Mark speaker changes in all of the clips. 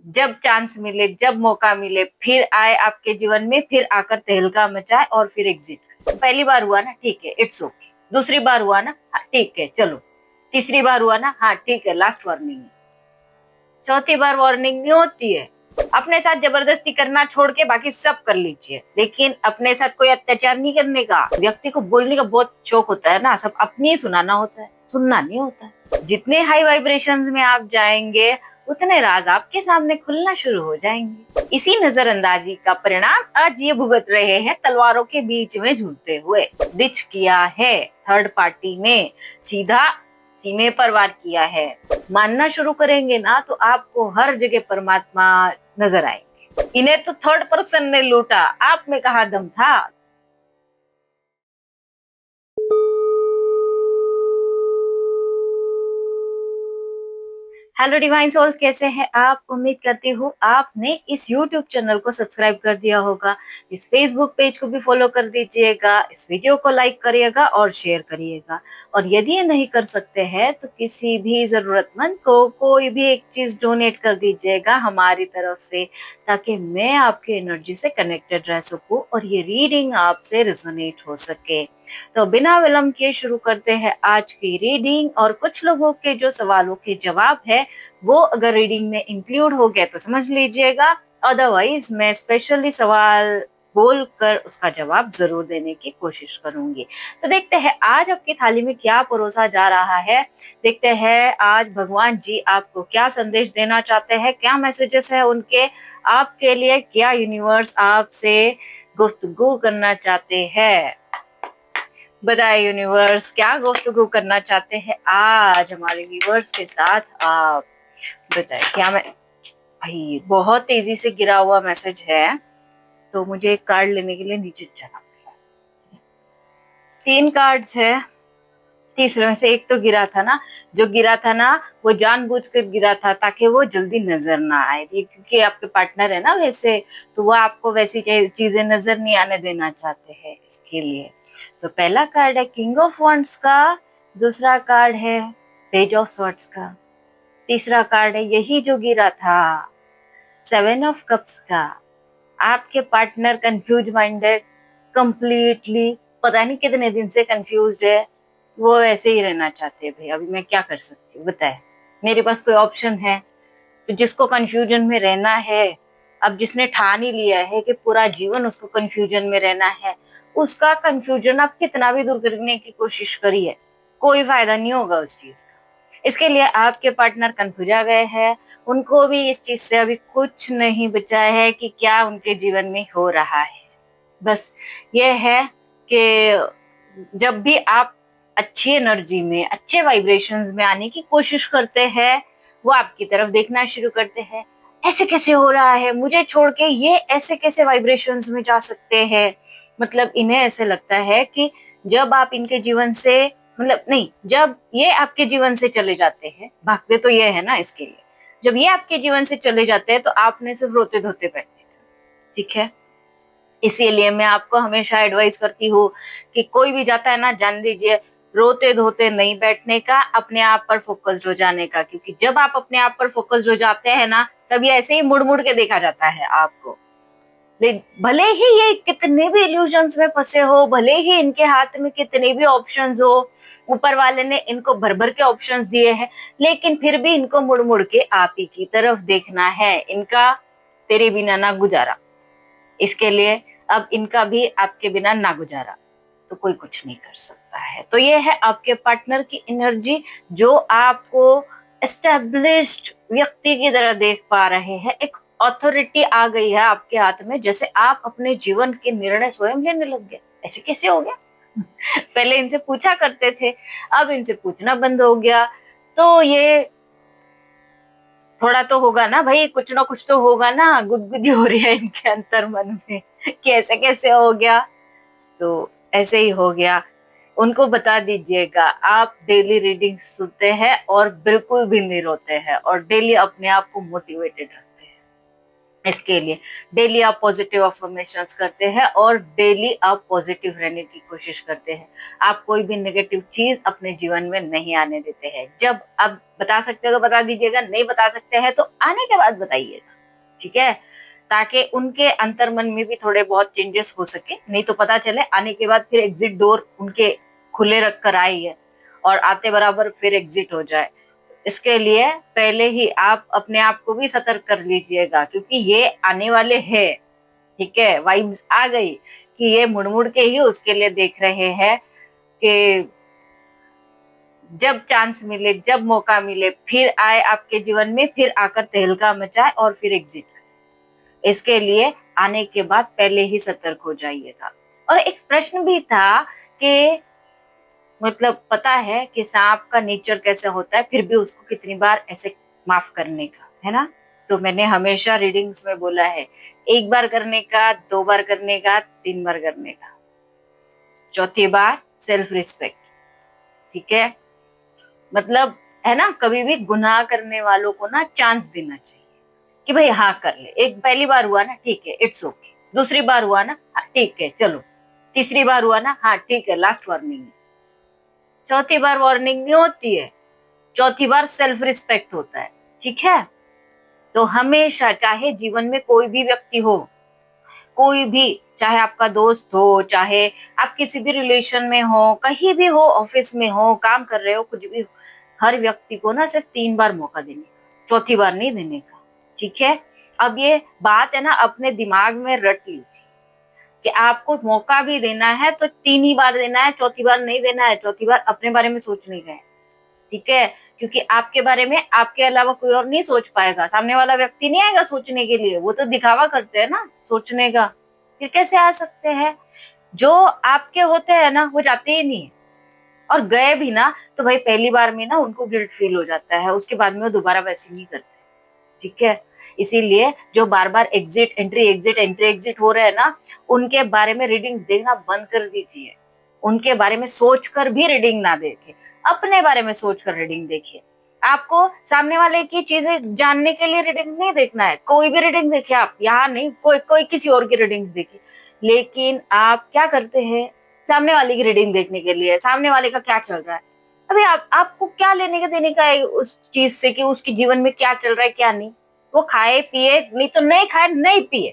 Speaker 1: जब चांस मिले, जब मौका मिले, फिर आए आपके जीवन में, फिर आकर तहलका मचाए और फिर एग्जिट करे। पहली बार हुआ ना, ठीक है, इट्स ओके। दूसरी बार हुआ ना, हाँ ठीक है, चलो। तीसरी बार हुआ ना, हाँ ठीक है, लास्ट वार्निंग है। चौथी बार वार्निंग नहीं होती है। अपने साथ जबरदस्ती करना छोड़ के बाकी सब कर लीजिए, लेकिन अपने साथ कोई अत्याचार नहीं करने का। व्यक्ति को बोलने का बहुत शौक होता है ना, सब अपनी ही सुनाना होता है, सुनना नहीं होता है। जितने हाई वाइब्रेशंस में आप जाएंगे, उतने राज आपके सामने खुलना शुरू हो जाएंगे। इसी नजरअंदाजी का परिणाम आज ये भुगत रहे हैं, तलवारों के बीच में झूलते हुए। डिच किया है थर्ड पार्टी ने, सीधा सीने पर वार किया है। मानना शुरू करेंगे ना, तो आपको हर जगह परमात्मा नजर आएंगे। इन्हें तो थर्ड पर्सन ने लूटा, आप में कहा दम था। हेलो डिवाइन सोल्स, कैसे हैं आप? उम्मीद करती हूँ आपने इस YouTube चैनल को सब्सक्राइब कर दिया होगा, इस Facebook पेज को भी फॉलो कर दीजिएगा, इस वीडियो को लाइक करिएगा और शेयर करिएगा। और यदि ये नहीं कर सकते हैं तो किसी भी जरूरतमंद को कोई भी एक चीज डोनेट कर दीजिएगा हमारी तरफ से, ताकि मैं आपकी एनर्जी से कनेक्टेड रह सकूं और ये रीडिंग आपसे रेजोनेट हो सके। तो बिना विलंब किए शुरू करते हैं आज की रीडिंग। और कुछ लोगों के जो सवालों के जवाब है वो अगर रीडिंग में इंक्लूड हो गए तो समझ लीजिएगा, अदरवाइज मैं स्पेशली सवाल बोलकर उसका जवाब जरूर देने की कोशिश करूंगी। तो देखते हैं आज आपकी थाली में क्या परोसा जा रहा है। देखते हैं आज भगवान जी आपको क्या संदेश देना चाहते हैं, क्या मैसेजेस है उनके आपके लिए, क्या यूनिवर्स आपसे गुफ्तगू करना चाहते हैं। बताए यूनिवर्स, क्या गुफ्तगू करना चाहते हैं आज हमारे व्यूवर्स के साथ आप। बताए क्या। मैं भाई बहुत तेजी से गिरा हुआ मैसेज है, तो मुझे एक कार्ड लेने के लिए नीचे चला पड़ा। 3 कार्ड्स है, तीसरे में से एक तो गिरा था ना, जो गिरा था ना वो जानबूझकर गिरा था ताकि वो जल्दी नजर ना आए, क्योंकि आपके पार्टनर है ना वैसे, तो वो आपको वैसी चीजें नजर नहीं आने देना चाहते हैं, इसके लिए। तो पहला कार्ड है किंग ऑफ वॉन्ड्स का, दूसरा कार्ड है पेज ऑफ स्वॉर्ड्स का, तीसरा कार्ड है यही जो गिरा था, 7 ऑफ कप्स का। आपके पार्टनर कंफ्यूज माइंडेड, कंप्लीटली पता नहीं कितने दिन से कंफ्यूज है, वो ऐसे ही रहना चाहते हैं। भाई अभी मैं क्या कर सकती हूँ बताए, मेरे पास कोई ऑप्शन है? तो जिसको कंफ्यूजन में रहना है, अब जिसने ठान ही लिया है कि पूरा जीवन उसको कंफ्यूजन में रहना है, उसका कंफ्यूजन आप कितना भी दूर करने की कोशिश करिए, कोई फायदा नहीं होगा उस चीज का। इसके लिए आपके पार्टनर कंफ्यूज गए हैं, उनको भी इस चीज से अभी कुछ नहीं बचा है कि क्या उनके जीवन में हो रहा है। बस ये है कि जब भी आप अच्छी एनर्जी में, अच्छे वाइब्रेशंस में आने की कोशिश करते हैं, वो आपकी तरफ देखना शुरू करते हैं। ऐसे कैसे हो रहा है, मुझे छोड़ के ये ऐसे कैसे वाइब्रेशंस में जा सकते हैं। मतलब इन्हें ऐसे लगता है कि जब आप इनके जीवन से, मतलब नहीं, जब ये आपके जीवन से चले जाते हैं, भागते तो ये है ना इसके लिए, जब ये आपके जीवन से चले जाते हैं तो आपने सिर्फ रोते धोते बैठे, ठीक है। इसीलिए मैं आपको हमेशा एडवाइस करती हूँ कि कोई भी जाता है ना, जान लीजिए रोते धोते नहीं बैठने का, अपने आप पर फोकस्ड हो जाने का। क्योंकि जब आप अपने आप पर फोकस्ड हो जाते हैं ना, तभी ऐसे ही मुड़ मुड़ के देखा जाता है आपको। भले ही ये कितने भी इल्यूजन्स में फंसे हो, भले ही इनके हाथ में कितने भी ऑप्शंस हो, ऊपर वाले ने इनको भर भर के ऑप्शंस दिए हैं, लेकिन फिर भी इनको मुड़ मुड़ के आप ही की तरफ देखना है। इनका तेरे बिना ना गुजारा, इसके लिए अब इनका भी आपके बिना ना गुजारा, तो कोई कुछ नहीं कर सकता है। तो ये है आपके पार्टनर की एनर्जी, जो आपको एस्टेब्लिश्ड व्यक्ति की तरह देख पा रहे हैं। एक अथॉरिटी आ गई है आपके हाथ में, जैसे आप अपने जीवन के निर्णय स्वयं लेने लग गए। ऐसे कैसे हो गया? पहले इनसे पूछा करते थे, अब इनसे पूछना बंद हो गया। तो ये थोड़ा तो होगा ना भाई, कुछ ना कुछ तो होगा ना, गुदगुदी हो रही है इनके अंतर मन में कि ऐसे कैसे हो गया। तो ऐसे ही हो गया। उनको बता दीजिएगा आप डेली रीडिंग सुनते हैं और बिल्कुल भी नहीं रोते हैं, और डेली अपने आप को मोटिवेटेड रखते हैं। इसके लिए डेली आप पॉजिटिव अफर्मेशंस करते हैं और डेली आप पॉजिटिव रहने की कोशिश करते हैं। आप कोई भी नेगेटिव चीज अपने जीवन में नहीं आने देते हैं। जब आप बता सकते हो तो बता दीजिएगा, नहीं बता सकते हैं तो आने के बाद बताइएगा, ठीक है, ताकि उनके अंतर्मन में भी थोड़े बहुत चेंजेस हो सके। नहीं तो पता चले आने के बाद फिर एग्जिट डोर उनके खुले रख कर आई है और आते बराबर फिर एग्जिट हो जाए। इसके लिए पहले ही आप अपने आप को भी सतर्क कर लीजिएगा, क्योंकि ये आने वाले हैं, ठीक है, वाइब्स आ गई कि ये मुड़ मुड़ के ही उसके लिए देख रहे हैं कि जब चांस मिले, जब मौका मिले, फिर आए आपके जीवन में, फिर आकर तहलका मचाए और फिर एग्जिट। इसके लिए आने के बाद पहले ही सतर्क हो जाइएगा। और एक प्रश्न भी था कि मतलब पता है कि सांप का नेचर कैसे होता है, फिर भी उसको कितनी बार ऐसे माफ करने का, है ना? तो मैंने हमेशा रीडिंग्स में बोला है, एक बार करने का, 2 बार करने का, 3 बार करने का, चौथी बार सेल्फ रिस्पेक्ट, ठीक है? मतलब है ना, कभी भी गुनाह करने वालों को ना चांस देना चाहिए कि भाई हाँ कर ले। एक पहली बार हुआ ना, ठीक है, इट्स ओके। दूसरी बार हुआ ना, हाँ ठीक है, चलो। तीसरी बार हुआ ना, हाँ ठीक है, लास्ट वार्निंग। चौथी बार वार्निंग नहीं होती है, चौथी बार सेल्फ रिस्पेक्ट होता है, ठीक है? तो हमेशा, चाहे जीवन में कोई भी व्यक्ति हो, कोई भी, चाहे आपका दोस्त हो, चाहे आप किसी भी रिलेशन में हो, कहीं भी हो, ऑफिस में हो, काम कर रहे हो, कुछ भी हो, हर व्यक्ति को ना सिर्फ 3 बार मौका देने का, चौथी बार नहीं देने का, ठीक है? अब ये बात है ना, अपने दिमाग में रट लीजिए कि आपको मौका भी देना है तो 3 ही बार देना है, चौथी बार नहीं देना है। चौथी बार अपने बारे में सोचने का है, ठीक है? क्योंकि आपके बारे में आपके अलावा कोई और नहीं सोच पाएगा। सामने वाला व्यक्ति नहीं आएगा सोचने के लिए, वो तो दिखावा करते हैं ना सोचने का। फिर कैसे आ सकते हैं? जो आपके होते हैं ना, वो जाते ही नहीं है, और गए भी ना तो भाई पहली बार में ना उनको गिल्ट फील हो जाता है, उसके बाद में वो दोबारा वैसे नहीं करते, ठीक है? इसीलिए जो बार बार exit entry exit entry exit हो रहे हैं ना, उनके बारे में रीडिंग देखना बंद कर दीजिए। उनके बारे में सोचकर भी रीडिंग ना देखें, अपने बारे में सोचकर रीडिंग देखिए। आपको सामने वाले की चीजें जानने के लिए रीडिंग नहीं देखना है, कोई भी रीडिंग देखिए आप, यहाँ नहीं, कोई कोई किसी और की रीडिंग देखिए। लेकिन आप क्या करते हैं? सामने वाले की रीडिंग देखने के लिए, सामने वाले का क्या चल रहा है, अभी आपको क्या लेने का देने का है उस चीज से कि उसके जीवन में क्या चल रहा है क्या नहीं? वो खाए पिए, नहीं तो नहीं खाए नहीं पिए,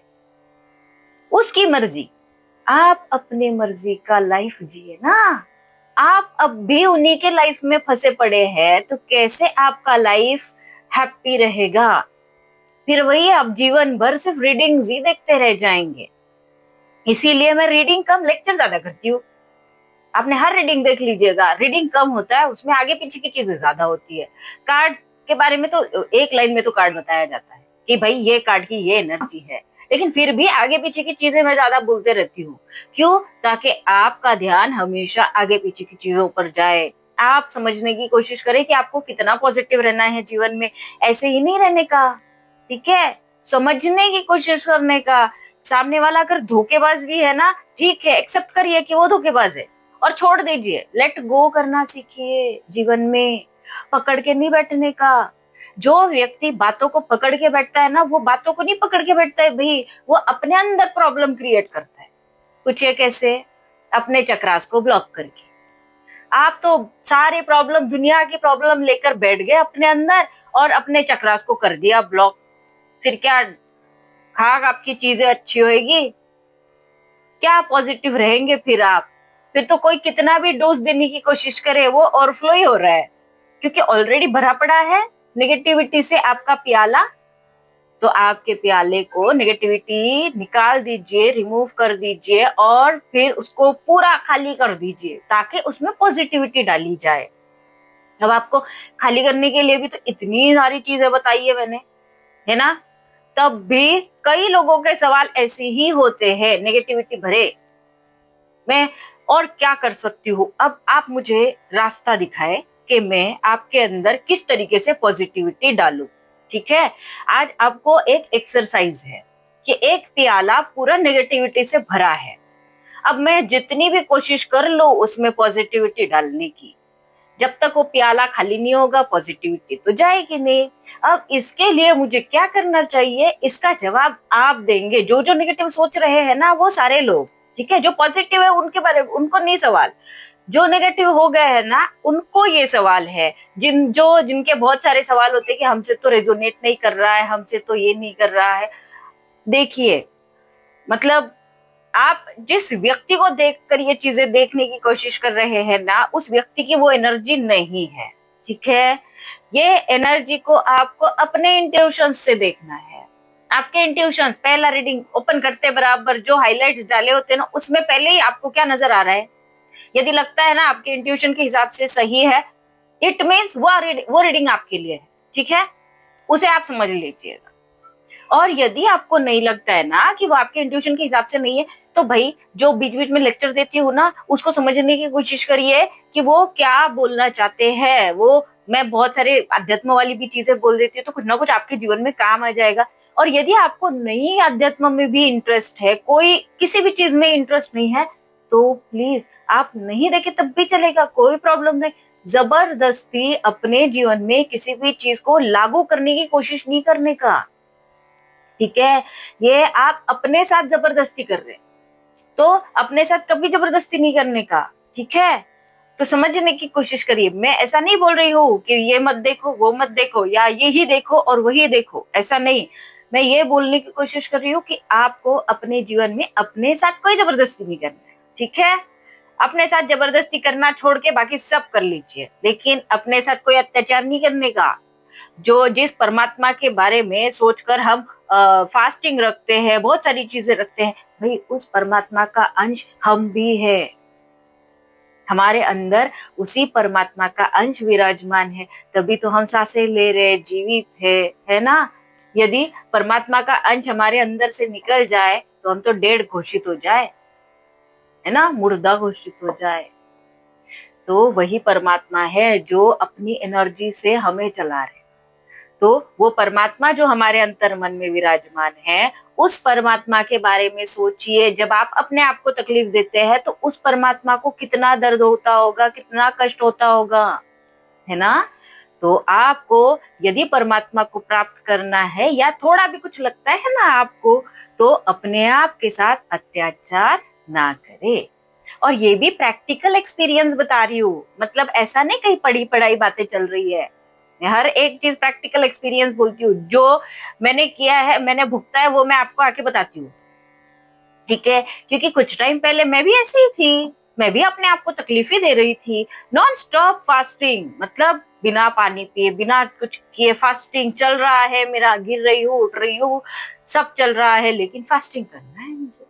Speaker 1: उसकी मर्जी। आप अपने मर्जी का लाइफ जिए ना। आप अब भी उन्हीं के लाइफ में फंसे पड़े हैं, तो कैसे आपका लाइफ हैप्पी रहेगा? फिर वही आप जीवन भर सिर्फ रीडिंग्स ही देखते रह जाएंगे। इसीलिए मैं रीडिंग कम, लेक्चर ज्यादा करती हूँ। आपने हर रीडिंग देख लीजिएगा, रीडिंग कम होता है, उसमें आगे पीछे की चीजें ज्यादा होती है। कार्ड के बारे में तो एक लाइन में तो कार्ड बताया जाता है कि भाई ये कार्ड की ये एनर्जी है, लेकिन फिर भी आगे पीछे की चीजें मैं ज्यादा बोलते रहती हूँ। क्यों? ताकि आपका ध्यान हमेशा आगे पीछे की चीजों पर जाए। आप समझने की कोशिश करें कि आपको कितना पॉजिटिव रहना है जीवन में, ऐसे ही नहीं रहने का, ठीक है? समझने की कोशिश करने का। सामने वाला अगर धोखेबाज भी है ना, ठीक है, एक्सेप्ट करिए कि वो धोखेबाज है और छोड़ दीजिए। लेट गो करना सीखिए जीवन में, पकड़ के नहीं बैठने का। जो व्यक्ति बातों को पकड़ के बैठता है ना, वो बातों को नहीं पकड़ के बैठता है भाई, वो अपने अंदर प्रॉब्लम क्रिएट करता है। पूछिए कैसे? अपने चक्रास को ब्लॉक करके। आप तो सारे प्रॉब्लम, दुनिया की प्रॉब्लम लेकर बैठ गए अपने अंदर और अपने चक्रास को कर दिया ब्लॉक। फिर क्या खाक आपकी चीजें अच्छी होएगी? क्या पॉजिटिव रहेंगे फिर आप? फिर तो कोई कितना भी डोज देने की कोशिश करे, वो ओवरफ्लो ही हो रहा है, क्योंकि ऑलरेडी भरा पड़ा है नेगेटिविटी से आपका प्याला। तो आपके प्याले को नेगेटिविटी निकाल दीजिए, रिमूव कर दीजिए और फिर उसको पूरा खाली कर दीजिए, ताकि उसमें पॉजिटिविटी डाली जाए। अब आपको खाली करने के लिए भी तो इतनी सारी चीजें बताई है मैंने, है ना? तब भी कई लोगों के सवाल ऐसे ही होते हैं, नेगेटिविटी भरे। मैं और क्या कर सकती हूँ? अब आप मुझे रास्ता दिखाए कि मैं आपके अंदर किस तरीके से पॉजिटिविटी डालूं, ठीक है? आज आपको एक एक्सरसाइज है कि एक प्याला पूरा नेगेटिविटी से भरा है। अब मैं जितनी भी कोशिश कर लूं उसमें पॉजिटिविटी डालने की, जब तक वो प्याला खाली नहीं होगा पॉजिटिविटी तो जाएगी नहीं। अब इसके लिए मुझे क्या करना चाहिए, इसका जवाब आप देंगे। जो जो नेगेटिव सोच रहे हैं ना वो सारे लोग, ठीक है, जो पॉजिटिव है उनके बारे में उनको नहीं सवाल, जो नेगेटिव हो गए हैं ना उनको ये सवाल है। जिनके बहुत सारे सवाल होते हैं कि हमसे तो रेजोनेट नहीं कर रहा है, हमसे तो ये नहीं कर रहा है। देखिए, मतलब आप जिस व्यक्ति को देखकर ये चीजें देखने की कोशिश कर रहे हैं ना, उस व्यक्ति की वो एनर्जी नहीं है, ठीक है। ये एनर्जी को आपको अपने इंट्यूशन से देखना है। आपके इंट्यूशन, पहला रीडिंग ओपन करते बराबर जो हाइलाइट्स डाले होते हैं ना, उसमें पहले ही आपको क्या नजर आ रहा है। यदि लगता है ना आपके इंट्यूशन के हिसाब से सही है, इट मीन्स वो रीडिंग आपके लिए है, ठीक है, उसे आप समझ लीजिएगा। और यदि आपको नहीं लगता है ना कि वो आपके इंट्यूशन के हिसाब से नहीं है, तो भाई जो बीच बीच में लेक्चर देती हूँ ना, उसको समझने की कोशिश करिए कि वो क्या बोलना चाहते हैं। वो मैं बहुत सारे अध्यात्म वाली भी चीजें बोल देती हूँ, तो कुछ ना कुछ आपके जीवन में काम आ जाएगा। और यदि आपको नहीं अध्यात्म में भी इंटरेस्ट है, कोई किसी भी चीज में इंटरेस्ट नहीं है, तो प्लीज आप नहीं देखे तब भी चलेगा, कोई प्रॉब्लम नहीं। जबरदस्ती अपने जीवन में किसी भी चीज को लागू करने की कोशिश नहीं करने का, ठीक है। ये आप अपने साथ जबरदस्ती कर रहे हैं, तो अपने साथ कभी जबरदस्ती नहीं करने का, ठीक है। तो समझने की कोशिश करिए। मैं ऐसा नहीं बोल रही हूँ कि ये मत देखो वो मत देखो, या ये ही देखो और वही देखो, ऐसा नहीं। मैं ये बोलने की कोशिश कर रही हूँ कि आपको अपने जीवन में अपने साथ कोई जबरदस्ती नहीं करना है, ठीक है। अपने साथ जबरदस्ती करना छोड़ के बाकी सब कर लीजिए, लेकिन अपने साथ कोई अत्याचार नहीं करने का। जो जिस परमात्मा के बारे में सोचकर हम फास्टिंग रखते हैं, बहुत सारी चीजें रखते हैं, भाई उस परमात्मा का अंश हम भी है। हमारे अंदर उसी परमात्मा का अंश विराजमान है, तभी तो हम सांसें ले रहे, जीवित है ना। यदि परमात्मा का अंश हमारे अंदर से निकल जाए तो हम तो डेड घोषित हो जाए, है ना, मुर्दा घोषित हो जाए। तो वही परमात्मा है जो अपनी एनर्जी से हमें चला रहे। तो वो परमात्मा जो हमारे अंतर मन में विराजमान है, उस परमात्मा के बारे में सोचिए। जब आप अपने आप को तकलीफ देते हैं तो उस परमात्मा को कितना दर्द होता होगा, कितना कष्ट होता होगा, है ना। तो आपको यदि परमात्मा को प्राप्त करना है या थोड़ा भी कुछ लगता है ना आपको, तो अपने आप के साथ अत्याचार ना करे। और ये भी प्रैक्टिकल एक्सपीरियंस बता रही हूँ, मतलब ऐसा नहीं कहीं पढ़ी पढ़ाई बातें चल रही है। मैं हर एक चीज प्रैक्टिकल एक्सपीरियंस बोलती हूँ। जो मैंने किया है, मैंने भुगता है, वो मैं आपको आके बताती हूँ, ठीक है। क्योंकि कुछ टाइम पहले मैं भी ऐसी ही थी, मैं भी अपने आप को तकलीफें दे रही थी। नॉन स्टॉप फास्टिंग, मतलब बिना पानी पिए बिना कुछ किए फास्टिंग चल रहा है मेरा, गिर रही हूँ उठ रही हूँ, सब चल रहा है, लेकिन फास्टिंग करना है मुझे,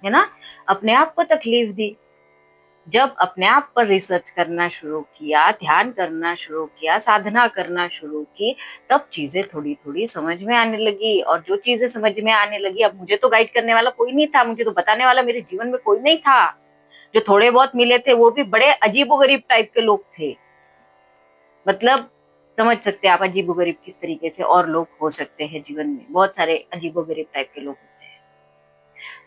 Speaker 1: है ना। अपने आप को तकलीफ दी। जब अपने आप पर रिसर्च करना शुरू किया, ध्यान करना शुरू किया, साधना करना शुरू की, तब चीजें थोड़ी थोड़ी समझ में आने लगी। और जो चीजें समझ में आने लगी, अब मुझे तो गाइड करने वाला कोई नहीं था, मुझे तो बताने वाला मेरे जीवन में कोई नहीं था। जो थोड़े बहुत मिले थे वो भी बड़े अजीबोगरीब टाइप के लोग थे। मतलब समझ सकते हैं आप अजीबोगरीब किस तरीके से और लोग हो सकते हैं जीवन में, बहुत सारे अजीबोगरीब टाइप के लोग होते हैं।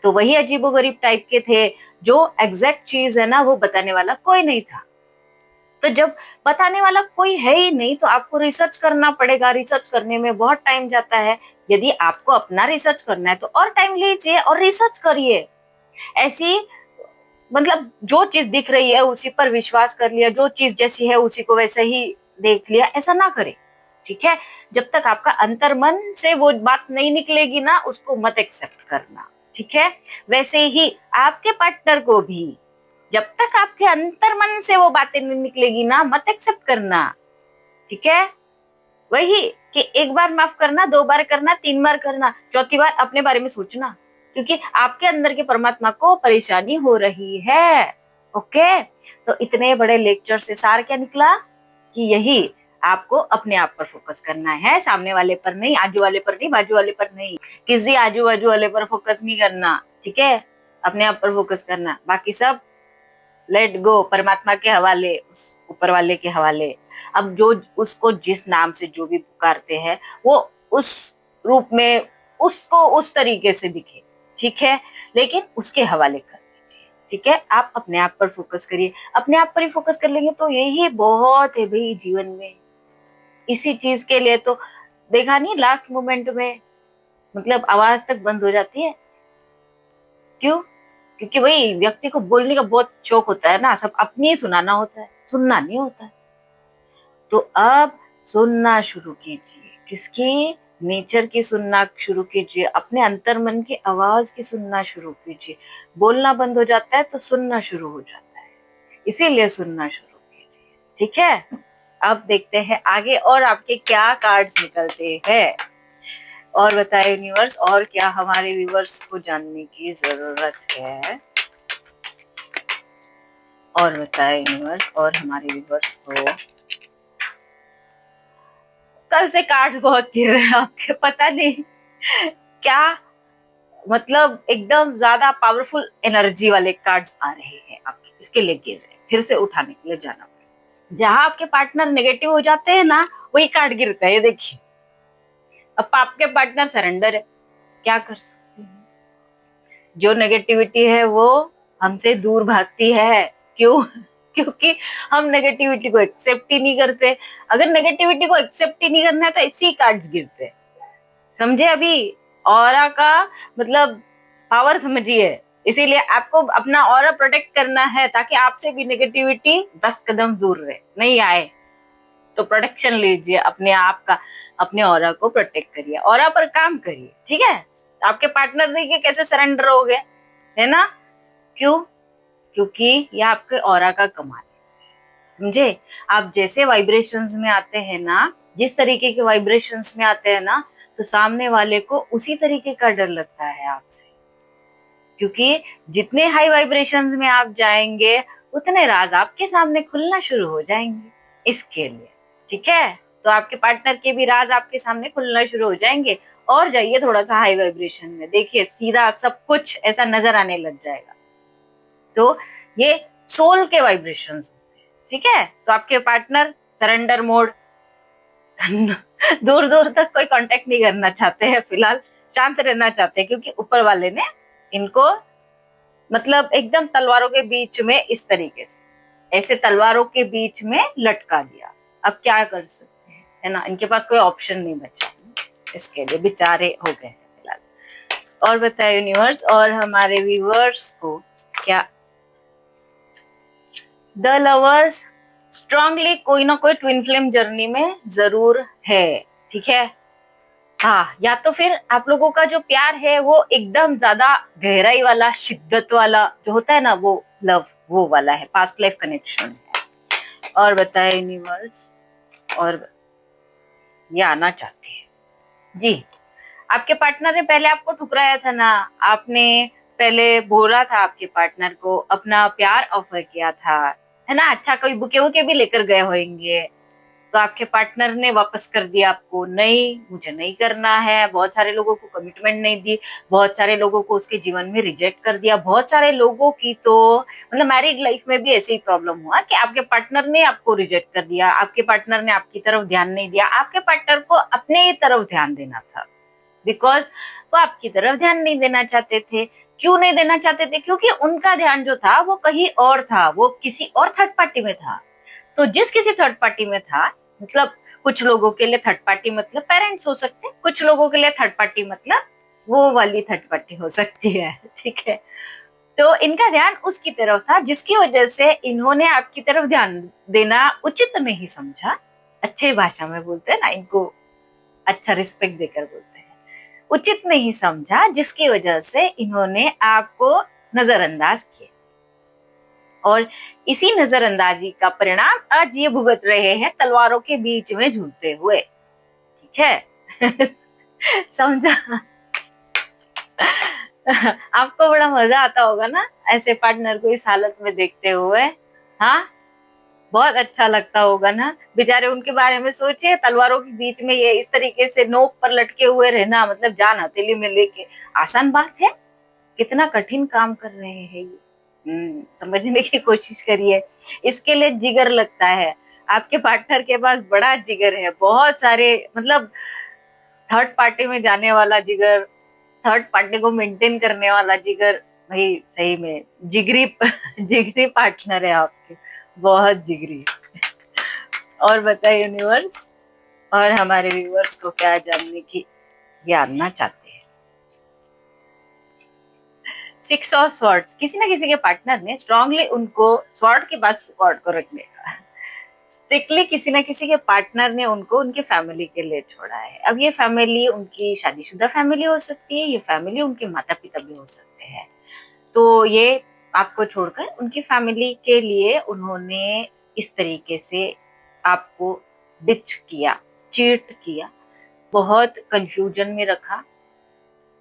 Speaker 1: तो वही अजीबोगरीब टाइप के थे, जो एग्जैक्ट चीज है ना वो बताने वाला कोई नहीं था। तो जब बताने वाला कोई है ही नहीं, तो आपको रिसर्च करना पड़ेगा। रिसर्च करने में बहुत टाइम जाता है। यदि आपको अपना रिसर्च करना है तो और टाइम लीजिए और रिसर्च करिए। ऐसी, मतलब जो चीज दिख रही है उसी पर विश्वास कर लिया, जो चीज जैसी है उसी को वैसे ही देख लिया, ऐसा ना करे, ठीक है। जब तक आपका अंतर मन से वो बात नहीं निकलेगी ना, उसको मत एक्सेप्ट करना, ठीक है। वैसे ही आपके पार्टनर को भी जब तक आपके अंतर मन से वो बातें नहीं निकलेगी ना, मत एक्सेप्ट करना, ठीक है। वही कि एक बार माफ करना, दो बार करना, तीन बार करना, चौथी बार अपने बारे में सोचना, क्योंकि आपके अंदर के परमात्मा को परेशानी हो रही है। ओके, तो इतने बड़े लेक्चर से सार क्या निकला कि यही, आपको अपने आप पर फोकस करना है, सामने वाले पर नहीं, आजू वाले पर नहीं, बाजू वाले पर नहीं, किसी आजू बाजू वाले पर फोकस नहीं करना, ठीक है। अपने आप पर फोकस करना, बाकी सब लेट गो, परमात्मा के हवाले, उस ऊपर वाले के हवाले। अब जो उसको जिस नाम से जो भी पुकारते हैं, वो उस रूप में उसको उस तरीके से दिखे, ठीक है, लेकिन उसके हवाले कर दीजिए, ठीक है, आप अपने आप पर फोकस करिए। अपने आप पर ही फोकस कर लेंगे तो यही बहुत है भाई जीवन में। इसी चीज के लिए तो देखा नहीं, लास्ट मोमेंट में मतलब आवाज तक बंद हो जाती है। क्यों? क्योंकि वही व्यक्ति को बोलने का बहुत शौक होता है ना, सब अपनी ही सुनाना होता है, सुनना नहीं होता है। तो अब सुनना शुरू कीजिए, किसकी? नेचर की सुनना शुरू कीजिए, अपने अंतर मन की आवाज की सुनना शुरू कीजिए। बोलना बंद हो जाता है तो सुनना शुरू हो जाता है, इसीलिए सुनना शुरू कीजिए। ठीक है, अब देखते हैं आगे और आपके क्या कार्ड्स निकलते हैं। और बताए यूनिवर्स, और क्या हमारे व्यूवर्स को जानने की जरूरत है? और बताए यूनिवर्स, और हमारे व्यूवर्स को। कल से कार्ड्स बहुत गिर रहे हैं आपके, पता नहीं क्या, मतलब एकदम ज्यादा पावरफुल एनर्जी वाले कार्ड्स आ रहे हैं आपके, इसके लिए गिर रहे हैं, फिर से उठाने के लिए जाना पड़ेगा। जहां आपके पार्टनर नेगेटिव हो जाते हैं ना, वही कार्ड गिरता है, ये देखिए। अब आपके पार्टनर सरेंडर है, क्या कर सकते हैं? जो नेगेटिविटी है वो हमसे दूर भागती है। क्यों? क्योंकि हम नेगेटिविटी को एक्सेप्ट ही नहीं करते। अगर नेगेटिविटी को एक्सेप्ट ही नहीं करना है तो इसी कार्ड्स गिरते हैं, समझे? अभी ऑरा का मतलब पावर समझिए। इसीलिए आपको अपना ऑरा प्रोटेक्ट करना है ताकि आपसे भी नेगेटिविटी 10 कदम दूर रहे, नहीं आए। तो प्रोटेक्शन लीजिए अपने आप का, अपने ऑरा को प्रोटेक्ट करिए, ऑरा पर काम करिए। ठीक है, आपके पार्टनर देखिए कैसे सरेंडर हो गए, है ना? क्यों? क्योंकि ये आपके ऑरा का कमाल है, समझे? आप जैसे वाइब्रेशंस में आते हैं ना, जिस तरीके के वाइब्रेशंस में आते हैं ना, तो सामने वाले को उसी तरीके का डर लगता है आपसे। क्योंकि जितने हाई वाइब्रेशंस में आप जाएंगे उतने राज आपके सामने खुलना शुरू हो जाएंगे, इसके लिए। ठीक है, तो आपके पार्टनर के भी राज आपके सामने खुलना शुरू हो जाएंगे। और जाइए थोड़ा सा हाई वाइब्रेशन में, देखिए सीधा सब कुछ ऐसा नजर आने लग जाएगा। तो ये सोल के वाइब्रेशंस होते हैं। ठीक है, तो आपके पार्टनर सरेंडर मोड दूर दूर तक कोई कांटेक्ट नहीं करना चाहते हैं, फिलहाल शांत रहना चाहते हैं, क्योंकि ऊपर वाले ने इनको मतलब एकदम तलवारों के बीच में इस तरीके से, ऐसे तलवारों के बीच में लटका दिया। अब क्या कर सकते हैं, है ना? इनके पास कोई ऑप्शन नहीं बचा, इसके लिए बेचारे हो गए हैं फिलहाल। और बताए यूनिवर्स, और हमारे व्यूअर्स को क्या? द लवर्स स्ट्रांगली कोई ना कोई ट्विन फ्लेम जर्नी में जरूर है। ठीक है, हाँ, या तो फिर आप लोगों का जो प्यार है वो एकदम ज्यादा गहराई वाला, शिद्दत वाला जो होता है ना, वो लव, वो वाला है, पास्ट लाइफ कनेक्शन है। और बताए यूनिवर्स, और ये आना चाहते हैं जी। आपके पार्टनर ने पहले आपको ठुकराया था ना, आपने पहले बोला था आपके पार्टनर को, अपना प्यार ऑफर किया था, है ना? अच्छा, कोई बुके वुके भी लेकर गए होंगे, तो आपके पार्टनर ने वापस कर दिया आपको, नहीं मुझे नहीं करना है। बहुत सारे लोगों को कमिटमेंट नहीं दी, बहुत सारे लोगों को उसके जीवन में रिजेक्ट कर दिया, बहुत सारे लोगों की तो मतलब मैरिड लाइफ में भी ऐसे ही प्रॉब्लम हुआ कि आपके पार्टनर ने आपको रिजेक्ट कर दिया, आपके पार्टनर ने आपकी तरफ ध्यान नहीं दिया। आपके पार्टनर को अपने ही तरफ ध्यान देना था, बिकॉज वो आपकी तरफ ध्यान नहीं देना चाहते थे। क्यों नहीं देना चाहते थे? क्योंकि उनका ध्यान जो था वो कहीं और था, वो किसी और थर्ड पार्टी में था। तो जिस किसी थर्ड पार्टी में था, मतलब कुछ लोगों के लिए थर्ड पार्टी मतलब पेरेंट्स हो सकते हैं, कुछ लोगों के लिए थर्ड पार्टी मतलब वो वाली थर्ड पार्टी हो सकती है। ठीक है, तो इनका ध्यान उसकी तरफ था, जिसकी वजह से इन्होंने आपकी तरफ ध्यान देना उचित नहीं समझा। अच्छे भाषा में बोलते हैं ना, इनको अच्छा रिस्पेक्ट देकर बोलते हैं, उचित नहीं समझा, जिसकी वजह से इन्होंने आपको नजरअंदाज किया। और इसी नजरअंदाजी का परिणाम आज ये भुगत रहे हैं, तलवारों के बीच में झूलते हुए। ठीक है? समझा? आपको बड़ा मजा आता होगा ना ऐसे पार्टनर को इस हालत में देखते हुए? हाँ, बहुत अच्छा लगता होगा ना। बेचारे, उनके बारे में सोचिए, तलवारों के बीच में ये इस तरीके से नोक पर लटके हुए रहना, मतलब जान हथेली में लेके, आसान बात है? कितना कठिन काम कर रहे हैं ये। समझने की कोशिश करिए, इसके लिए जिगर लगता है। आपके पार्टनर के पास बड़ा जिगर है, बहुत सारे, मतलब थर्ड पार्टी में जाने वाला जिगर, थर्ड पार्टी को मेंटेन करने वाला जिगर, भाई सही में जिगरी जिगरी पार्टनर है आपके, बहुत जिगरी। और बताइए यूनिवर्स, और हमारे व्यूअर्स को क्या जानना चाहते हैं। सिक्स ऑफ स्वॉर्ड्स, किसी ना किसी के पार्टनर ने स्ट्रांगली उनको स्वॉर्ड के बाद स्वॉर्ड को रखने का, स्ट्रिक्टली किसी ना किसी के पार्टनर ने उनको उनकी फैमिली के लिए छोड़ा है। अब ये फैमिली उनकी शादीशुदा फैमिली हो सकती है, ये फैमिली उनके माता पिता भी हो सकते हैं। तो ये आपको छोड़कर उनकी फैमिली के लिए उन्होंने इस तरीके से आपको डिच किया, चीट किया, बहुत कंफ्यूजन में रखा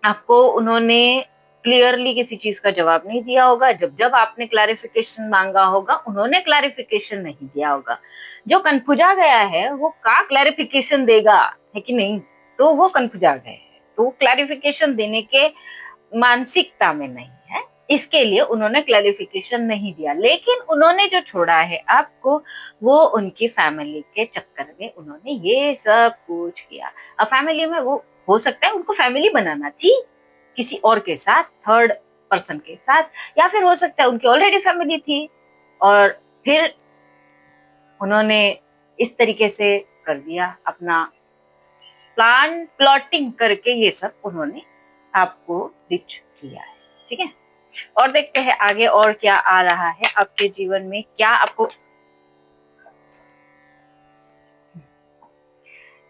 Speaker 1: आपको। उन्होंने क्लियरली किसी चीज का जवाब नहीं दिया होगा। जब जब आपने क्लैरिफिकेशन मांगा होगा, उन्होंने क्लैरिफिकेशन नहीं दिया होगा। जो कन्फ्यूजा गया है वो का क्लैरिफिकेशन देगा, है कि नहीं? तो वो कन्फ्यूजा गए है, तो क्लैरिफिकेशन देने के मानसिकता में नहीं है, इसके लिए उन्होंने क्लैरिफिकेशन नहीं दिया। लेकिन उन्होंने जो छोड़ा है आपको, वो उनकी फैमिली के चक्कर में उन्होंने ये सब कुछ किया। अब फैमिली में वो हो सकता है उनको फैमिली बनाना थी किसी और के साथ, थर्ड पर्सन के साथ, या फिर हो सकता है उनकी ऑलरेडी फैमिली थी और फिर उन्होंने इस तरीके से कर दिया, अपना प्लॉटिंग करके ये सब उन्होंने आपको डिच किया है। ठीक है, और देखते हैं आगे और क्या आ रहा है आपके जीवन में। क्या आपको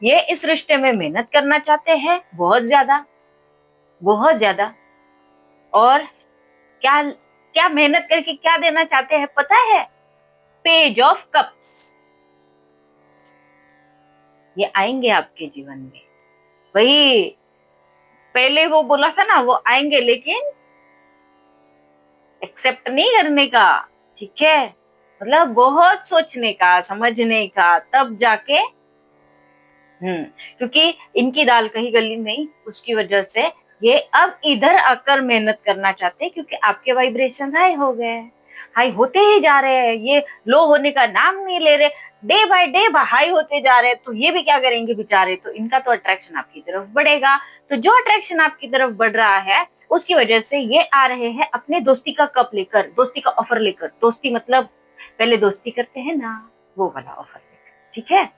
Speaker 1: ये इस रिश्ते में मेहनत करना चाहते हैं बहुत ज्यादा, बहुत ज्यादा। और क्या क्या मेहनत करके क्या देना चाहते हैं पता है? पेज ऑफ कप्स, ये आएंगे आपके जीवन में। वही पहले वो बोला था ना, वो आएंगे लेकिन एक्सेप्ट नहीं करने का। ठीक है, मतलब बहुत सोचने का, समझने का, तब जाके क्योंकि इनकी दाल कहीं गली नहीं, उसकी वजह से ये अब इधर आकर मेहनत करना चाहते हैं, क्योंकि आपके वाइब्रेशन हाई हो गए, हाई होते ही जा रहे हैं, ये लो होने का नाम नहीं ले रहे, डे बाय डे हाई होते जा रहे हैं। तो ये भी क्या करेंगे बेचारे, तो इनका तो अट्रैक्शन आपकी तरफ बढ़ेगा। तो जो अट्रैक्शन आपकी तरफ बढ़ रहा है, उसकी वजह से ये आ रहे हैं अपने दोस्ती का कप लेकर, दोस्ती का ऑफर लेकर। दोस्ती मतलब पहले दोस्ती करते हैं ना, वो वाला ऑफर लेकर। ठीक है,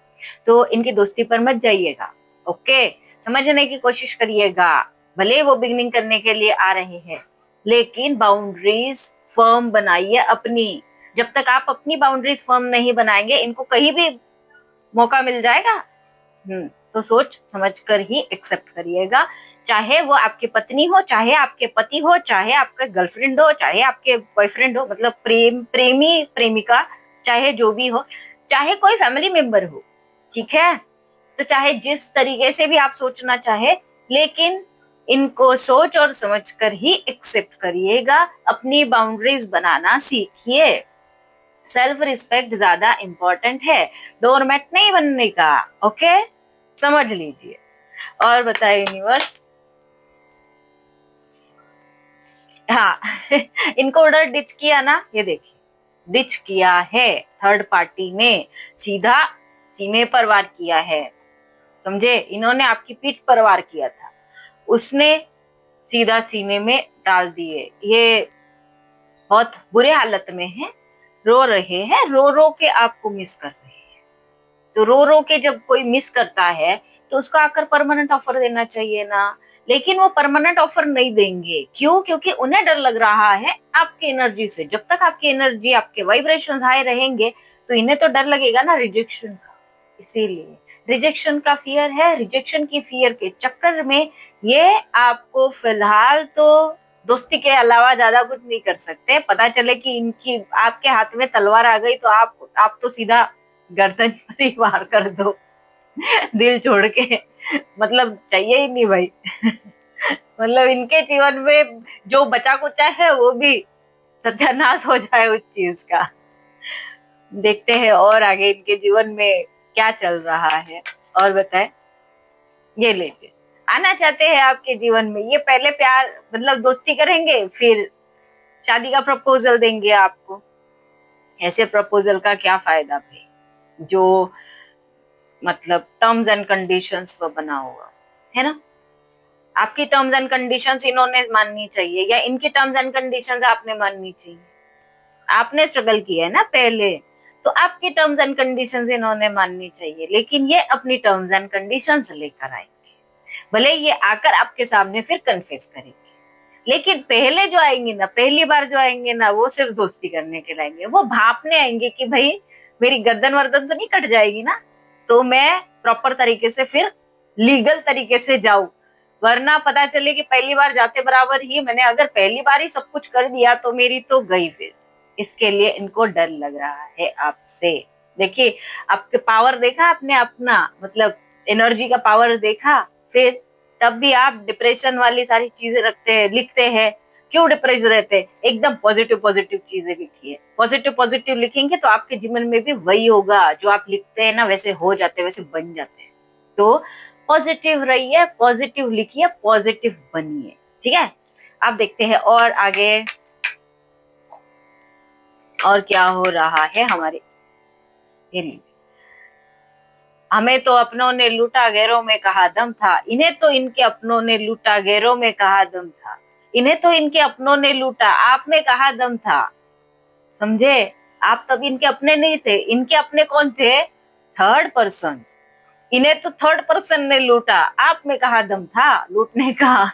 Speaker 1: तो इनकी दोस्ती पर मत जाइएगा। ओके, समझने की कोशिश करिएगा। भले वो बिगनिंग करने के लिए आ रहे हैं, लेकिन बाउंड्रीज फर्म बनाइए अपनी। जब तक आप अपनी बाउंड्रीज फर्म नहीं बनाएंगे, इनको कहीं भी मौका मिल जाएगा। तो सोच समझ कर ही एक्सेप्ट करिएगा। चाहे वो आपकी पत्नी हो, चाहे आपके पति हो, चाहे आपके गर्लफ्रेंड हो, चाहे आपके बॉयफ्रेंड हो, मतलब प्रेमी प्रेमिका, चाहे जो भी हो, चाहे कोई फैमिली मेंबर हो। ठीक है, तो चाहे जिस तरीके से भी आप सोचना चाहे, लेकिन इनको सोच और समझ कर ही एक्सेप्ट करिएगा। अपनी बाउंड्रीज बनाना सीखिए। सेल्फ रिस्पेक्ट ज्यादा इंपॉर्टेंट है, डोरमैट नहीं बनने का। ओके, समझ लीजिए। और बताइए यूनिवर्स। हाँ इनको ऑर्डर डिच किया ना, ये देखिए डिच किया है थर्ड पार्टी ने, सीधा सीने पर वार किया है। समझे, इन्होंने आपकी पीठ पर वार किया था, उसने सीधा सीने में डाल दिए। ये बहुत बुरे हालत में है, रो रहे हैं, रो रो के आपको मिस कर रहे हैं। तो रो रो के जब कोई मिस करता है, तो उसको आकर परमानेंट ऑफर देना चाहिए ना। लेकिन वो परमानेंट ऑफर नहीं देंगे, क्यों? क्योंकि उन्हें डर लग रहा है आपकी एनर्जी से। जब तक आपकी एनर्जी, आपके वाइब्रेशन हाई रहेंगे, तो इन्हें तो डर लगेगा ना रिजेक्शन का। इसीलिए रिजेक्शन का फियर है, रिजेक्शन की फियर के चक्कर में ये आपको फिलहाल तो दोस्ती के अलावा ज्यादा कुछ नहीं कर सकते। पता चले कि इनकी आपके हाथ में तलवार आ गई, तो आप तो सीधा गर्दन पर ही वार कर दो दिल छोड़ के। मतलब चाहिए ही नहीं भाई मतलब इनके जीवन में जो बचा कुचा है, वो भी सत्यानाश हो जाए उस चीज का। देखते हैं और आगे इनके जीवन में क्या चल रहा है। और बताए, ये लीजिए, आना चाहते हैं आपके जीवन में। ये पहले प्यार मतलब दोस्ती करेंगे, फिर शादी का प्रपोजल देंगे आपको। ऐसे प्रपोजल का क्या फायदा भाई, जो मतलब टर्म्स एंड कंडीशंस पर बना होगा, है ना। आपकी टर्म्स एंड कंडीशंस इन्होंने माननी चाहिए या इनकी टर्म्स एंड कंडीशंस आपने माननी चाहिए। आपने स्ट्रगल किया है ना पहले, तो आपकी टर्म्स एंड कंडीशंस इन्होंने माननी चाहिए, लेकिन ये अपनी टर्म्स एंड कंडीशंस लेकर आएंगे। भले ये आकर आपके सामने फिर कन्फेस करेंगे, लेकिन पहले जो आएंगे ना, पहली बार जो आएंगे ना, वो सिर्फ दोस्ती करने के लिए आएंगे। वो भापने आएंगे कि भाई मेरी गर्दन वर्दन तो नहीं कट जाएगी ना, तो मैं प्रॉपर तरीके से फिर लीगल तरीके से जाऊं। वरना पता चले कि पहली बार जाते बराबर ही मैंने अगर पहली बार ही सब कुछ कर दिया तो मेरी तो गई फिर। इसके लिए इनको डर लग रहा है आपसे। देखिए, आपके पावर देखा आपने अपना, मतलब एनर्जी का पावर देखा, फिर तब भी आप डिप्रेशन वाली सारी चीजें रखते हैं, लिखते हैं। क्यों डिप्रेस रहते हैं? एकदम पॉजिटिव पॉजिटिव चीजें लिखिए। पॉजिटिव पॉजिटिव लिखेंगे तो आपके जीवन में भी वही होगा जो आप लिखते हैं ना, वैसे हो जाते हैं, वैसे बन जाते हैं। तो पॉजिटिव रहिए, पॉजिटिव लिखिए, पॉजिटिव बनिए। ठीक है, आप देखते हैं और आगे और क्या हो रहा है हमारे। हमें तो अपनों ने लूटा गैरों में कहा दम था, इन्हें तो इनके अपनों ने लूटा गैरों में कहा दम था। इन्हें तो इनके अपनों ने लूटा, आप में कहा दम था। समझे? आप तब इनके अपने नहीं थे। इनके अपने कौन थे? Third person. इन्हें तो थर्ड पर्सन ने लूटा, आप में कहा दम था लूटने का।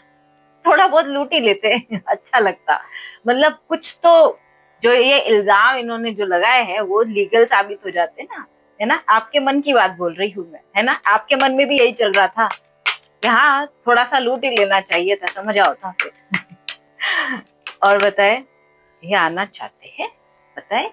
Speaker 1: थोड़ा बहुत लूट ही लेते हैं अच्छा लगता। मतलब कुछ तो, जो ये इल्जाम इन्होंने जो लगाए हैं वो लीगल साबित हो जाते ना, है ना। आपके मन की बात बोल रही हूँ मैं, है ना। आपके मन में भी यही चल रहा था कि हाँ थोड़ा सा लूट ही लेना चाहिए था, समझ आओ था फिर और बताए, ये आना चाहते हैं, बताए,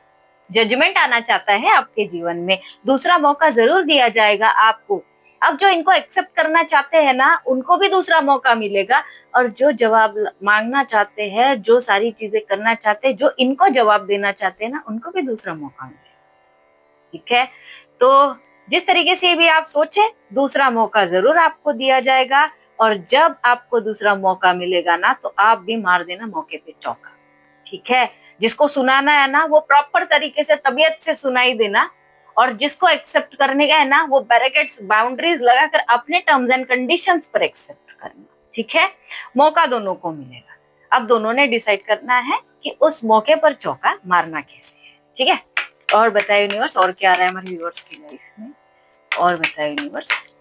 Speaker 1: जजमेंट आना चाहता है आपके जीवन में। दूसरा मौका जरूर दिया जाएगा आपको। अब जो इनको एक्सेप्ट करना चाहते हैं ना, उनको भी दूसरा मौका मिलेगा। और जो जवाब मांगना चाहते हैं, जो सारी चीजें करना चाहते हैं, जो इनको जवाब देना चाहते हैं ना, उनको भी दूसरा मौका मिलेगा। ठीक है, तो जिस तरीके से भी आप सोचे, दूसरा मौका जरूर आपको दिया जाएगा। और जब आपको दूसरा मौका मिलेगा ना, तो आप भी मार देना मौके पे चौका। ठीक है, जिसको सुनाना है ना, वो प्रॉपर तरीके से तबीयत से सुनाई देना। और जिसको एक्सेप्ट करने का है ना, वो बैरिकेड्स बाउंड्रीज लगाकर अपने टर्म्स एंड कंडीशंस पर एक्सेप्ट करना। ठीक है, मौका दोनों को मिलेगा। अब दोनों ने डिसाइड करना है कि उस मौके पर चौका मारना कैसे है। ठीक है, और बताए यूनिवर्स, और क्या आ रहा है हमारे व्यूअर्स की लाइफ में, और बताए यूनिवर्स,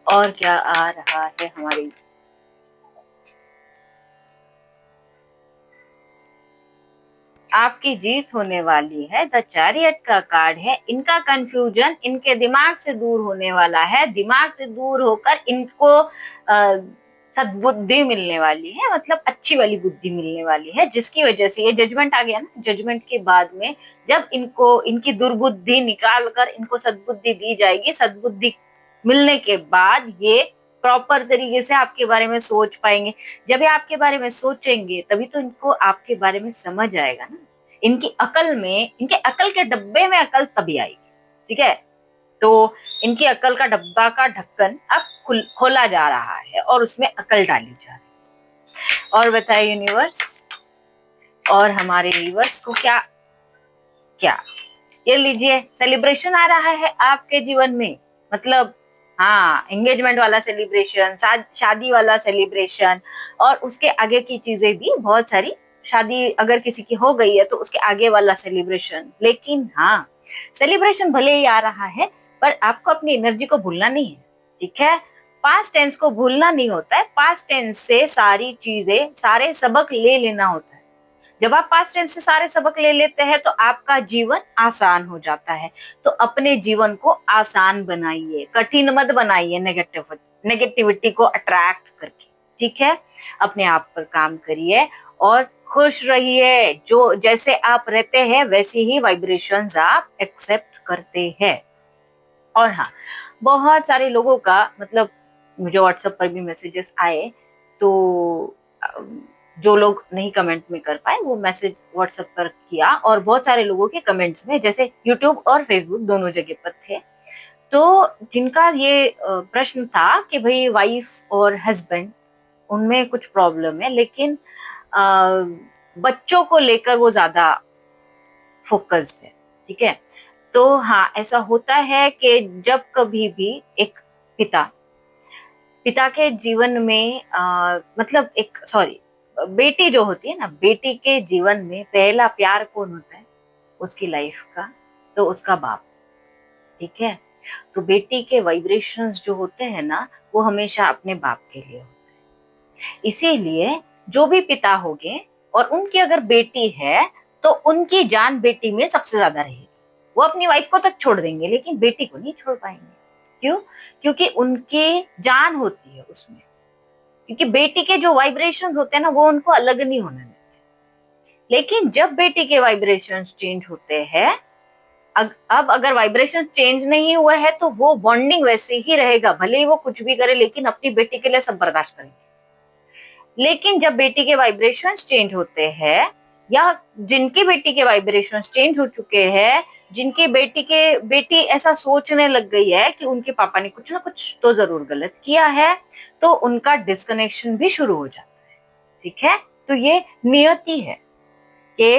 Speaker 1: और क्या आ रहा है हमारी। आपकी जीत होने वाली है। द चैरियट का कार्ड है। इनका कंफ्यूजन इनके दिमाग से दूर होने वाला है। दिमाग से दूर होकर इनको सद्बुद्धि मिलने वाली है, मतलब अच्छी वाली बुद्धि मिलने वाली है, जिसकी वजह से ये जजमेंट आ गया ना। जजमेंट के बाद में जब इनको इनकी दुर्बुद्धि निकाल कर इनको सद्बुद्धि दी जाएगी, सद्बुद्धि मिलने के बाद ये प्रॉपर तरीके से आपके बारे में सोच पाएंगे। जब ये आपके बारे में सोचेंगे तभी तो इनको आपके बारे में समझ आएगा ना। इनकी अकल में, इनके अकल के डब्बे में अकल तभी आएगी। ठीक है, तो इनकी अकल का डब्बा का ढक्कन अब खोला जा रहा है और उसमें अकल डाली जा रही है। और बताइए यूनिवर्स, और हमारे व्यूअर्स को क्या क्या, ये लीजिए, सेलिब्रेशन आ रहा है आपके जीवन में। मतलब हाँ, एंगेजमेंट वाला सेलिब्रेशन, शादी वाला सेलिब्रेशन, और उसके आगे की चीजें भी बहुत सारी। शादी अगर किसी की हो गई है तो उसके आगे वाला सेलिब्रेशन। लेकिन हाँ, सेलिब्रेशन भले ही आ रहा है, पर आपको अपनी एनर्जी को भूलना नहीं है। ठीक है, पास्ट टेंस को भूलना नहीं होता है। पास्ट टेंस से सारी चीजें, सारे सबक ले लेना होता है। जब आप पास्ट टेंस से सारे सबक ले लेते हैं तो आपका जीवन आसान हो जाता है। तो अपने जीवन को आसान बनाइए, कठिन मत बनाइए नेगेटिविटी को अट्रैक्ट करके। ठीक है, अपने आप पर काम करिए और खुश रहिए। जो जैसे आप रहते हैं वैसी ही वाइब्रेशंस आप एक्सेप्ट करते हैं। और हाँ, बहुत सारे लोगों का, मतलब मुझे व्हाट्सएप पर भी मैसेजेस आए, तो जो लोग नहीं कमेंट में कर पाए वो मैसेज व्हाट्सएप पर किया। और बहुत सारे लोगों के कमेंट्स में, जैसे यूट्यूब और फेसबुक दोनों जगह पर थे, तो जिनका ये प्रश्न था कि भाई वाइफ और हस्बैंड, उनमें कुछ प्रॉब्लम है, लेकिन बच्चों को लेकर वो ज्यादा फोकस्ड है। ठीक है, तो हाँ, ऐसा होता है कि जब कभी भी एक पिता पिता के जीवन में मतलब एक सॉरी बेटी जो होती है ना, बेटी के जीवन में पहला प्यार कौन होता है उसकी लाइफ का? तो उसका बाप। ठीक है, तो बेटी के वाइब्रेशंस जो होते हैं ना, वो हमेशा अपने बाप के लिए होते हैं। इसीलिए जो भी पिता होंगे और उनकी अगर बेटी है तो उनकी जान बेटी में सबसे ज्यादा रहेगी। वो अपनी वाइफ को तक छोड़ देंगे लेकिन बेटी को नहीं छोड़ पाएंगे। क्यों? क्योंकि उनकी जान होती है उसमें। क्योंकि बेटी के जो वाइब्रेशंस होते हैं ना, वो उनको अलग नहीं होने देते। लेकिन जब बेटी के वाइब्रेशंस चेंज होते हैं, अब अगर वाइब्रेशन चेंज नहीं हुआ है तो वो बॉन्डिंग वैसे ही रहेगा, भले ही वो कुछ भी करे लेकिन अपनी बेटी के लिए सब बर्दाश्त करेंगे। लेकिन जब बेटी के वाइब्रेशंस चेंज होते हैं, या जिनकी बेटी के वाइब्रेशंस चेंज हो चुके हैं, जिनकी बेटी ऐसा सोचने लग गई है कि उनके पापा ने कुछ ना कुछ तो जरूर गलत किया है, तो उनका डिस्कनेक्शन भी शुरू हो जाता है। ठीक है, तो ये नियति है कि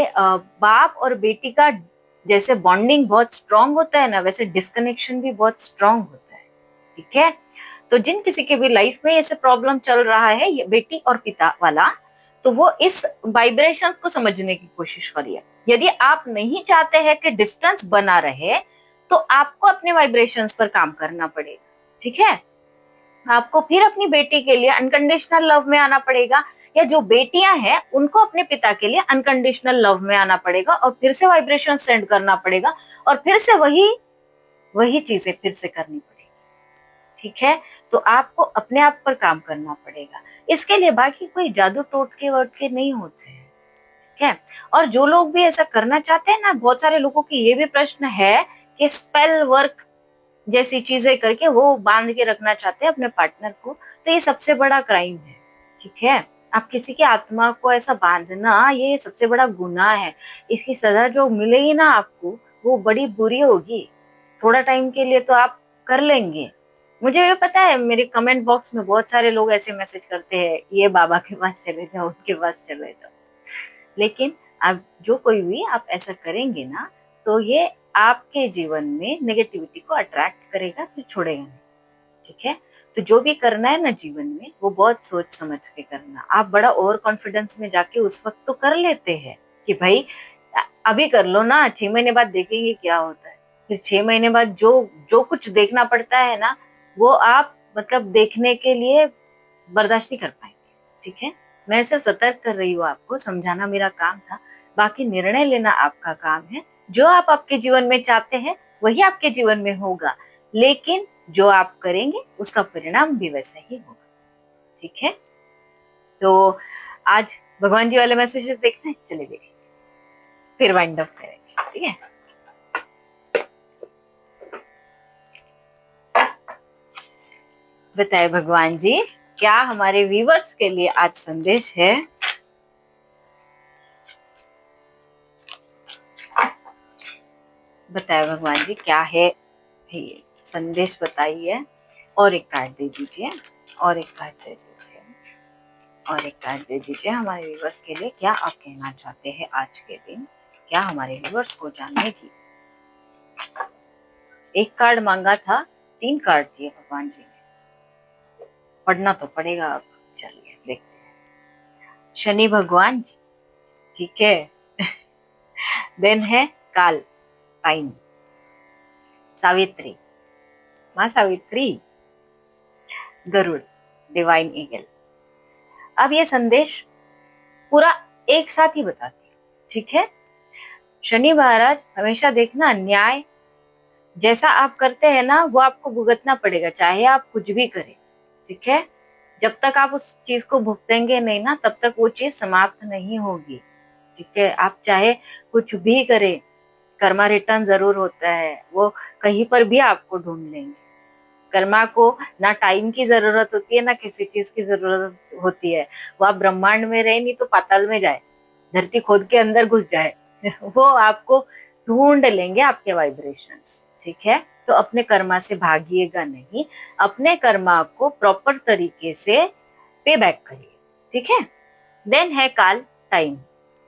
Speaker 1: बाप और बेटी का जैसे बॉन्डिंग बहुत स्ट्रांग होता है ना, वैसे डिस्कनेक्शन भी बहुत स्ट्रांग होता है। ठीक है, तो जिन किसी के भी लाइफ में ऐसे प्रॉब्लम चल रहा है, ये बेटी और पिता वाला, तो वो इस वाइब्रेशंस को समझने की कोशिश करिए। यदि आप नहीं चाहते हैं कि डिस्टेंस बना रहे, तो आपको अपने वाइब्रेशंस पर काम करना पड़ेगा। ठीक है, आपको फिर अपनी बेटी के लिए अनकंडीशनल लव में आना पड़ेगा, या जो बेटियां हैं उनको अपने पिता के लिए अनकंडीशनल लव में आना पड़ेगा और फिर से वाइब्रेशन सेंड करना पड़ेगा और फिर से वही वही चीजें फिर से करनी पड़ेगी। ठीक है, तो आपको अपने आप पर काम करना पड़ेगा। इसके लिए बाकी कोई जादू टोटके वोटके नहीं होते हैं। ठीक है, और जो लोग भी ऐसा करना चाहते हैं ना, बहुत सारे लोगों की ये भी प्रश्न है कि स्पेल वर्क जैसी चीजें करके वो बांध के रखना चाहते हैं अपने पार्टनर को, तो ये सबसे बड़ा क्राइम है। ठीक है, आप किसी की आत्मा को ऐसा बांधना, ये सबसे बड़ा गुनाह है। इसकी सजा जो मिलेगी ना आपको, वो बड़ी बुरी होगी। थोड़ा टाइम के लिए तो आप कर लेंगे। मुझे ये पता है, मेरे कमेंट बॉक्स में बहुत सारे लोग ऐसे मैसेज करते हैं, ये बाबा के पास चले जाओ, उनके पास चले जाओ। लेकिन आप जो कोई भी आप ऐसा करेंगे ना, तो ये आपके जीवन में नेगेटिविटी को अट्रैक्ट करेगा, फिर छोड़ेगा नहीं। ठीक है, तो जो भी करना है ना जीवन में, वो बहुत सोच समझ के करना। आप बड़ा ओवर कॉन्फिडेंस में जाके उस वक्त तो कर लेते हैं कि भाई अभी कर लो ना, 6 महीने बाद देखेंगे क्या होता है। फिर 6 महीने बाद जो जो कुछ देखना पड़ता है ना, वो आप मतलब देखने के लिए बर्दाश्त नहीं कर पाएंगे। ठीक है, मैं सिर्फ सतर्क कर रही हूँ, आपको समझाना मेरा काम था। बाकी निर्णय लेना आपका काम है। जो आप आपके जीवन में चाहते हैं वही आपके जीवन में होगा, लेकिन जो आप करेंगे उसका परिणाम भी वैसा ही होगा। ठीक है, तो आज भगवान जी वाले मैसेजेस देखना है, चलिए देखिए, फिर वाइंड अप करेंगे। ठीक है, बताए भगवान जी, क्या हमारे व्यूवर्स के लिए आज संदेश है? बताए भगवान जी क्या है ये संदेश, बताइए। और एक कार्ड दे दीजिए, और एक कार्ड दे दीजिए, और एक कार्ड दे दीजिए हमारे व्यूवर्स के लिए। क्या आप कहना चाहते हैं आज के दिन, क्या हमारे व्यूवर्स को जानने की? एक कार्ड मांगा था, 3 कार्ड दिए भगवान जी ने, पढ़ना तो पड़ेगा अब। चलिए देखते हैं। शनि भगवान जी, ठीक है। देन है काल, टाइम, सावित्री, माँ सावित्री, गरुड़, डिवाइन ईगल। अब ये संदेश पूरा एक साथ ही बताती हूँ। ठीक है, शनि महाराज हमेशा देखना, न्याय जैसा आप करते हैं ना, वो आपको भुगतना पड़ेगा, चाहे आप कुछ भी करें। ठीक है, जब तक आप उस चीज को भुगतेंगे नहीं ना, तब तक वो चीज समाप्त नहीं होगी। ठीक है, आप चाहे कुछ भी करें, कर्मा रिटर्न जरूर होता है, वो कहीं पर भी आपको ढूंढ लेंगे। कर्मा को ना टाइम की जरूरत होती है, ना किसी चीज की जरूरत होती है। वो आप ब्रह्मांड में रहे, नहीं तो पाताल में जाए, धरती खोद के अंदर घुस जाए, वो आपको ढूंढ लेंगे, आपके वाइब्रेशंस। ठीक है, तो अपने कर्मा से भागिएगा नहीं, अपने कर्मा को प्रॉपर तरीके से पे बैक करिए। ठीक है, देन है काल, टाइम,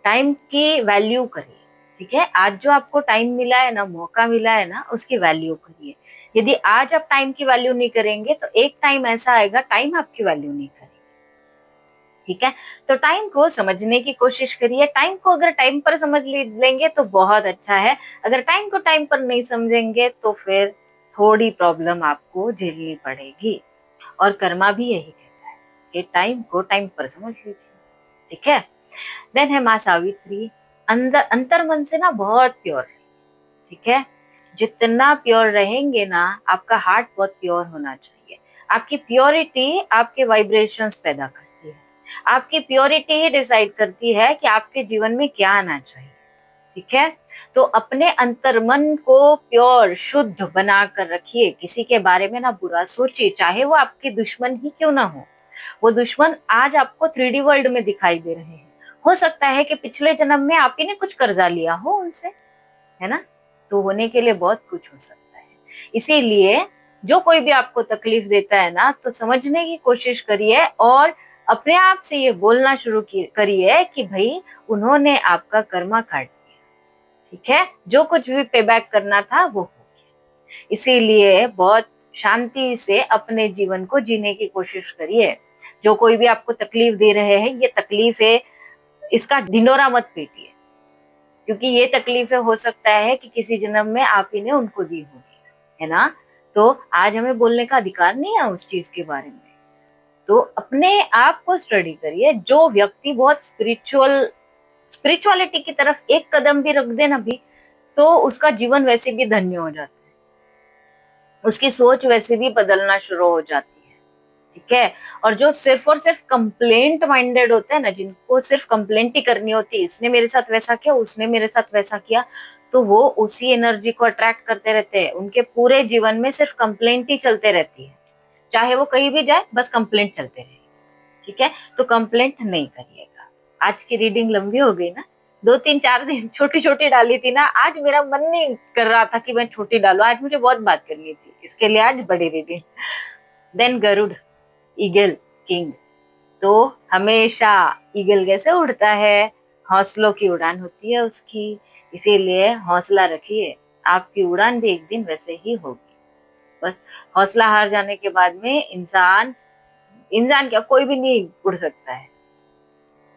Speaker 1: टाइम की वैल्यू करिए। ठीक है, आज जो आपको टाइम मिला है ना, मौका मिला है ना, उसकी वैल्यू करिए। यदि आज आप टाइम की वैल्यू नहीं करेंगे तो एक टाइम ऐसा आएगा टाइम आपकी वैल्यू नहीं करेगा। ठीक है, तो टाइम को समझने की कोशिश करिए। टाइम को अगर टाइम पर समझ लेंगे तो बहुत अच्छा है, अगर टाइम को टाइम पर नहीं समझेंगे तो फिर थोड़ी प्रॉब्लम आपको झेलनी पड़ेगी। और कर्मा भी यही कहता है कि टाइम को टाइम पर समझ लीजिए। ठीक है, देन है माँ सावित्री। अंदर अंतर मन से ना बहुत प्योर, ठीक है, जितना प्योर रहेंगे ना, आपका हार्ट बहुत प्योर होना चाहिए। आपकी प्योरिटी आपके वाइब्रेशंस पैदा करती है, आपकी प्योरिटी ही डिसाइड करती है कि आपके जीवन में क्या आना चाहिए। ठीक है, तो अपने अंतर्मन को प्योर शुद्ध बनाकर रखिए। किसी के बारे में ना बुरा सोचिए, चाहे वो आपके दुश्मन ही क्यों ना हो। वो दुश्मन आज आपको 3D वर्ल्ड में दिखाई दे रहे हैं, हो सकता है कि पिछले जन्म में आप ही ने कुछ कर्जा लिया हो उनसे, है ना, तो होने के लिए बहुत कुछ हो सकता है। इसीलिए जो कोई भी आपको तकलीफ देता है ना, तो समझने की कोशिश करिए और अपने आप से ये बोलना शुरू करिए कि भाई उन्होंने आपका कर्मा काट दिया। ठीक है, जो कुछ भी पे बैक करना था वो हो गया। इसीलिए बहुत शांति से अपने जीवन को जीने की कोशिश करिए। जो कोई भी आपको तकलीफ दे रहे हैं, ये तकलीफ है, इसका ढिंडोरा मत पीटिए, क्योंकि ये तकलीफें हो सकता है कि किसी जन्म में आप ही ने उनको दी होगी, है ना। तो आज हमें बोलने का अधिकार नहीं है उस चीज के बारे में। तो अपने आप को स्टडी करिए। जो व्यक्ति बहुत स्पिरिचुअलिटी की तरफ एक कदम भी रख दे ना भी, तो उसका जीवन वैसे भी धन्य हो जाता है, उसकी सोच वैसे भी बदलना शुरू हो जाती है। ठीक है, और जो सिर्फ और सिर्फ कंप्लेंट माइंडेड होते हैं ना, जिनको सिर्फ कंप्लेंट ही करनी होती है, इसने मेरे साथ वैसा किया, उसने मेरे साथ वैसा किया, तो वो उसी एनर्जी को अट्रैक्ट करते रहते हैं। उनके पूरे जीवन में सिर्फ कंप्लेंट ही चलते रहती है, चाहे वो कहीं भी जाए बस कंप्लेंट चलते रहे। ठीक है, तो कंप्लेंट नहीं करिएगा। आज की रीडिंग लंबी हो गई ना, 2 3 4 दिन छोटी छोटी डाली थी ना, आज मेरा मन नहीं कर रहा था कि मैं छोटी डालू, आज मुझे बहुत बात करनी थी, इसके लिए आज बड़ी reading. Then Garuda, eagle king. तो हमेशा ईगल कैसे उड़ता है, हौसलों की उड़ान होती है उसकी, इसीलिए हौसला रखिए, आपकी उड़ान भी एक दिन वैसे ही होगी। बस हौसला हार जाने के बाद में इंसान इंसान क्या, कोई भी नहीं उड़ सकता है।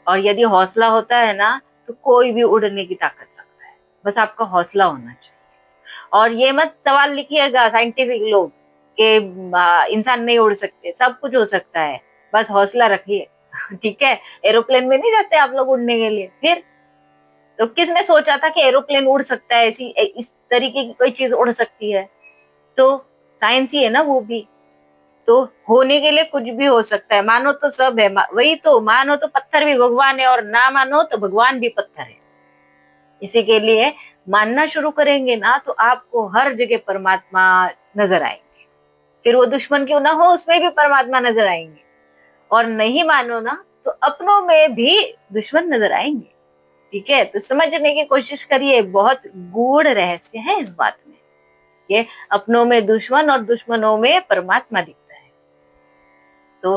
Speaker 1: और यदि हौसला होता है ना, तो कोई भी उड़ने की ताकत रखता है, बस आपका हौसला होना चाहिए। और ये मत सवाल लिखिएगा साइंटिफिक लोग कि इंसान नहीं उड़ सकते, सब कुछ हो सकता है, बस हौसला रखिए। ठीक है, एरोप्लेन में नहीं जाते आप लोग उड़ने के लिए, फिर तो किसने सोचा था कि एरोप्लेन उड़ सकता है, ऐसी इस तरीके की कोई चीज उड़ सकती है। तो साइंस ही है ना वो भी। तो होने के लिए कुछ भी हो सकता है, मानो तो सब है, वही तो, मानो तो पत्थर भी भगवान है, और ना मानो तो भगवान भी पत्थर है। इसी के लिए मानना शुरू करेंगे ना, तो आपको हर जगह परमात्मा नजर आएंगे, फिर वो दुश्मन क्यों ना हो उसमें भी परमात्मा नजर आएंगे। और नहीं मानो ना, तो अपनों में भी दुश्मन नजर आएंगे। ठीक है, तो समझने की कोशिश करिए, बहुत गूढ़ रहस्य है इस बात में, ये अपनों में दुश्मन और दुश्मनों में परमात्मा दिखता है। तो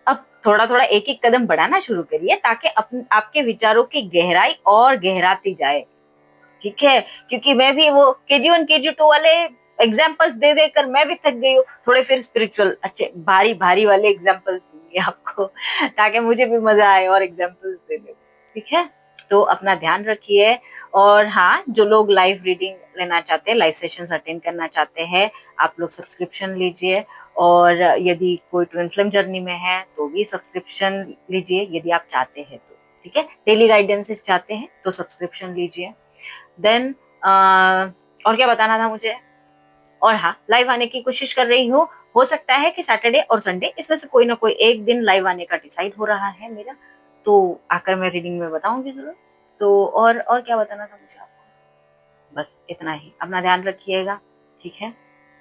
Speaker 1: अब थोड़ा थोड़ा एक एक कदम बढ़ाना शुरू करिए, ताकि आपके विचारों की गहराई और गहराती जाए। ठीक है, क्योंकि मैं भी वो KG1 KG2 वाले एग्जाम्पल्स दे देकर मैं भी थक गई हूँ, थोड़े फिर स्पिरिचुअल अच्छे भारी भारी वाले एग्जाम्पल्स दूंगी आपको, ताकि मुझे भी मजा आए और एग्जाम्पल्स देने। ठीक है, तो अपना ध्यान रखिए। और हाँ, जो लोग लाइव रीडिंग लेना चाहते हैं, लाइव सेशंस अटेंड करना चाहते हैं, आप लोग सब्सक्रिप्शन लीजिए। और यदि कोई ट्विन फ्लेम जर्नी में है तो भी सब्सक्रिप्शन लीजिए, यदि आप चाहते हैं तो। ठीक है, डेली गाइडेंसेस चाहते हैं तो सब्सक्रिप्शन लीजिए। देन और क्या बताना था मुझे, और हाँ, लाइव आने की कोशिश कर रही हूँ। हो सकता है कि सैटरडे और संडे इसमें से कोई ना कोई एक दिन लाइव आने का डिसाइड हो रहा है मेरा, तो आकर मैं रीडिंग में बताऊंगी जरूर। तो और क्या बताना था मुझे आपको, बस इतना ही। अपना ध्यान रखिएगा, ठीक है।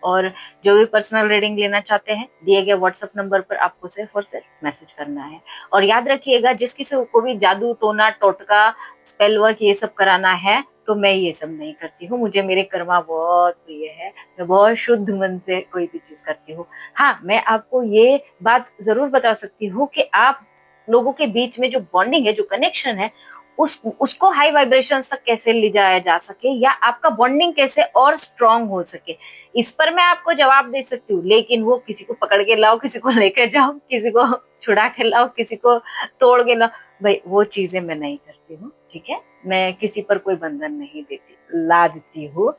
Speaker 1: और जो भी पर्सनल रीडिंग लेना चाहते हैं, दिए गए व्हाट्सएप नंबर पर आपको सिर्फ और सिर्फ मैसेज करना है। और याद रखिएगा, जिस किसी को भी जादू टोना टोटका स्पेल वर्क ये सब कराना है, तो मैं ये सब नहीं करती हूँ। मुझे मेरे कर्मा बहुत प्रिय है, मैं बहुत शुद्ध मन से कोई भी चीज करती हूँ। हाँ, मैं आपको ये बात जरूर बता सकती हूँ कि आप लोगों के बीच में जो बॉन्डिंग है, जो कनेक्शन है, उसको हाई वाइब्रेशन तक कैसे ले जाया जा सके, या आपका बॉन्डिंग कैसे और स्ट्रांग हो सके, इस पर मैं आपको जवाब दे सकती हूँ, लेकिन वो किसी को पकड़ के लाओ, किसी को लेकर जाओ, किसी को छुड़ा के लाओ, किसी को तोड़ के लाओ, भाई वो चीजें मैं नहीं करती हूँ। ठीक है, मैं किसी पर कोई बंधन नहीं ला देती हूँ।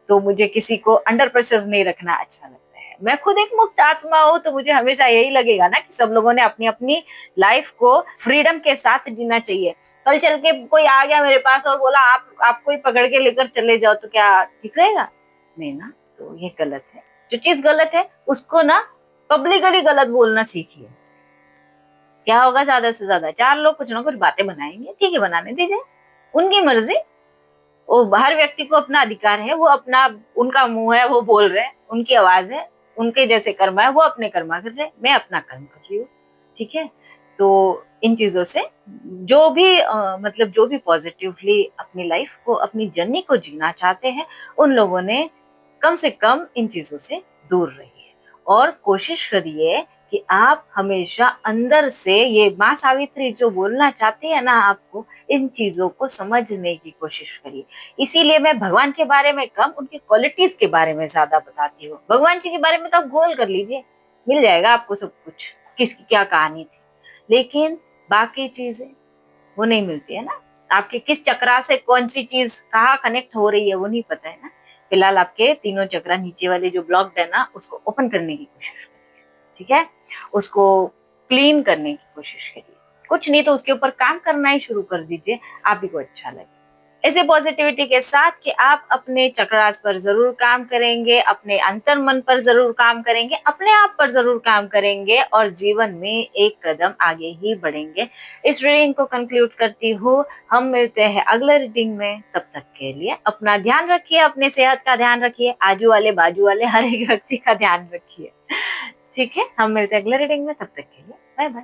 Speaker 1: तो मुझे किसी को अंडर प्रेशर नहीं रखना अच्छा लगता है। मैं खुद एक मुक्त आत्मा हूँ, तो मुझे हमेशा यही लगेगा ना कि सब लोगों ने अपनी अपनी लाइफ को फ्रीडम के साथ जीना चाहिए। कल चल के कोई आ गया मेरे पास और बोला आपको ही पकड़ के लेकर चले जाओ, तो क्या ठीक रहेगा? नहीं ना। तो ये गलत है। जो चीज गलत है उसको ना पब्लिकली गलत बोलना सीखिए। क्या होगा, ज्यादा से ज्यादा चार लोग कुछ ना कुछ बातें बनाएंगे, ठीक है, बनाने दीजिए, उनकी मर्जी। वो हर व्यक्ति को अपना अधिकार है, वो अपना, उनका मुंह है, वो बोल रहे हैं, उनकी आवाज है, उनके जैसे कर्म है, वो अपने कर्मा कर रहे हैं, मैं अपना कर्म कर रही हूँ। ठीक है, तो इन चीजों से जो भी मतलब जो भी पॉजिटिवली अपनी लाइफ को, अपनी जर्नी को जीना चाहते हैं, उन लोगों ने कम से कम इन चीजों से दूर रहिए और कोशिश करिए कि आप हमेशा अंदर से, ये माँ सावित्री जो बोलना चाहती है ना आपको, इन चीजों को समझने की कोशिश करिए। इसीलिए मैं भगवान के बारे में कम, उनकी क्वालिटीज के बारे में ज्यादा बताती हूँ। भगवान जी के बारे में तो आप गूगल कर लीजिए, मिल जाएगा आपको सब कुछ, किसकी क्या कहानी थी। लेकिन बाकी चीजें वो नहीं मिलती है ना। आपके किस चक्रा से कौन सी चीज कहाँ कनेक्ट हो रही है वो नहीं पता है ना। फिलहाल आपके तीनों चक्रा नीचे वाले जो ब्लॉक्ड है ना, उसको ओपन करने की कोशिश करिए। ठीक है, उसको क्लीन करने की कोशिश करिए। कुछ नहीं तो उसके ऊपर काम करना ही शुरू कर दीजिए, आप ही को अच्छा लगे। ऐसे पॉजिटिविटी के साथ कि आप अपने चक्रास पर जरूर काम करेंगे, अपने अंतर मन पर जरूर काम करेंगे, अपने आप पर जरूर काम करेंगे और जीवन में एक कदम आगे ही बढ़ेंगे। इस रीडिंग को कंक्लूड करती हूँ। हम मिलते हैं अगले रीडिंग में, तब तक के लिए अपना ध्यान रखिए, अपने सेहत का ध्यान रखिए, आजू वाले बाजू वाले हर एक व्यक्ति का ध्यान रखिए। ठीक है, हम मिलते हैं अगले रीडिंग में, तब तक के लिए बाय बाय।